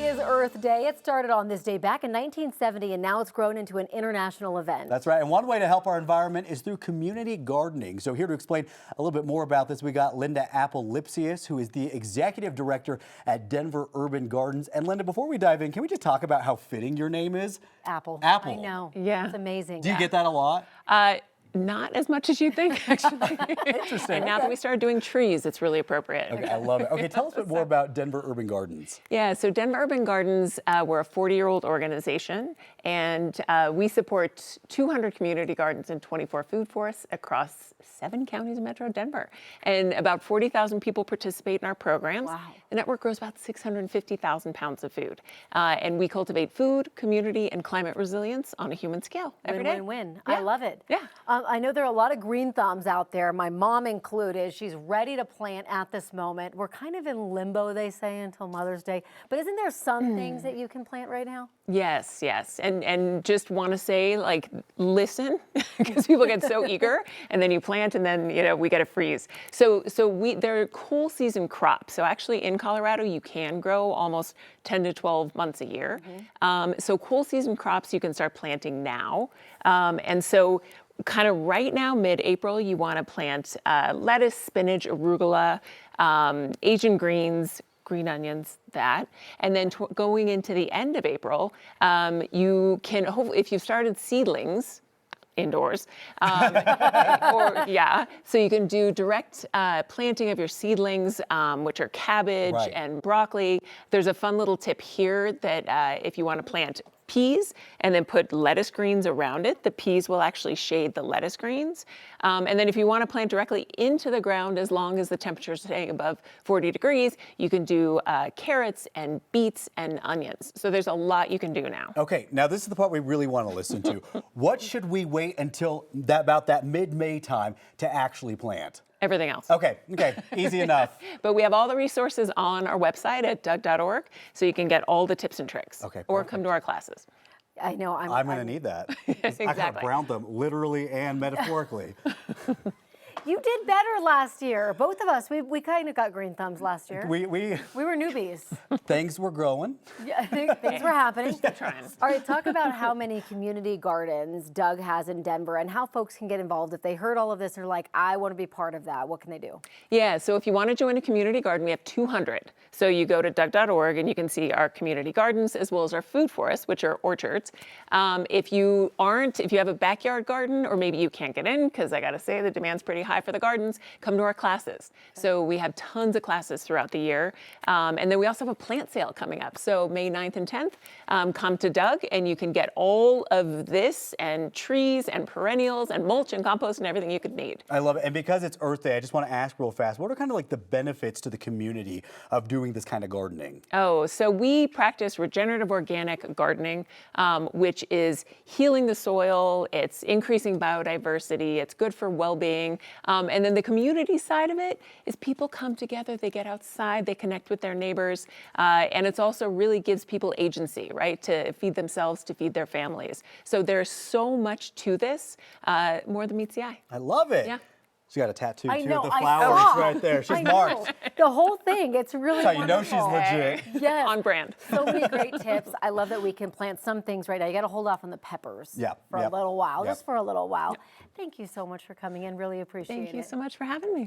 is Earth Day. It started on this day back in 1970, and now it's grown into an international event. That's right. And one way to help our environment is through community gardening. So here to explain a little bit more about this, we got Linda Apple-Lipsius, who is the executive director at Denver Urban Gardens. And Linda, before we dive in, can we just talk about how fitting your name is? Apple. Apple. I know. Yeah. It's amazing. Do you get that a lot? Not as much as you think, actually. Interesting. And now that we started doing trees, it's really appropriate. Okay, I love it. Okay, tell us a bit more about Denver Urban Gardens. Yeah, so Denver Urban Gardens, we're a 40-year-old organization, and we support 200 community gardens and 24 food forests across 7 counties in Metro Denver. And about 40,000 people participate in our programs. Wow. The network grows about 650,000 pounds of food. And we cultivate food, community, and climate resilience on a human scale every day. Win-win-win. Yeah. I love it. Yeah. I know there are a lot of green thumbs out there, my mom included. She's ready to plant at this moment. We're kind of in limbo, they say, until Mother's Day. But isn't there some things that you can plant right now? Yes, yes. And just want to say, like, listen, because people get so eager, and then you plant, and then, you know, we get a freeze. So they're cool season crops. So actually in Colorado, you can grow almost 10 to 12 months a year. So cool season crops you can start planting now. And so kind of right now, mid-April, you want to plant lettuce, spinach, arugula, Asian greens, green onions, that. And then going into the end of April, you can, if you've started seedlings, indoors, so you can do direct planting of your seedlings, which are cabbage and broccoli. There's a fun little tip here that if you want to plant peas and then put lettuce greens around it, the peas will actually shade the lettuce greens. And then if you want to plant directly into the ground, as long as the temperature is staying above 40 degrees, you can do carrots and beets and onions. So there's a lot you can do now. Okay, now this is the part we really want to listen to. What should we wait until about that mid-May time to actually plant? Everything else. Okay, easy enough. But we have all the resources on our website at doug.org, so you can get all the tips and tricks. Okay, or perfect. come to our classes. I know. I'm going to need that. Exactly. I gotta ground them literally and metaphorically. You did better last year. Both of us, we kind of got green thumbs last year. We We were newbies. things were growing. Yeah, things were happening. Trying. All right, talk about how many community gardens Doug has in Denver and how folks can get involved. If they heard all of this and are like, I want to be part of that, what can they do? Yeah, so if you want to join a community garden, we have 200. So you go to doug.org and you can see our community gardens as well as our food forests, which are orchards. If you have a backyard garden, or maybe you can't get in, because I got to say the demand's pretty high for the gardens, come to our classes. So we have tons of classes throughout the year. And then we also have a plant sale coming up. So May 9th and 10th, come to Doug and you can get all of this and trees and perennials and mulch and compost and everything you could need. I love it. And because it's Earth Day, I just want to ask real fast, what are kind of like the benefits to the community of doing this kind of gardening? Oh, so we practice regenerative organic gardening, which is healing the soil, it's increasing biodiversity, it's good for well-being. And then the community side of it is people come together, they get outside, they connect with their neighbors, and it's also really gives people agency, right, to feed themselves, to feed their families. So there's so much to this, more than meets the eye. I love it. Yeah. She got a tattoo I too know, of the I flowers saw. right there. She's I know. marked. The whole thing, it's really That's how you know she's wonderful. legit. Yes. On brand. So many great tips. I love that we can plant some things right now. You got to hold off on the peppers for a little while, just for a little while. Thank you so much for coming in. Really appreciate it. Thank you so much for having me.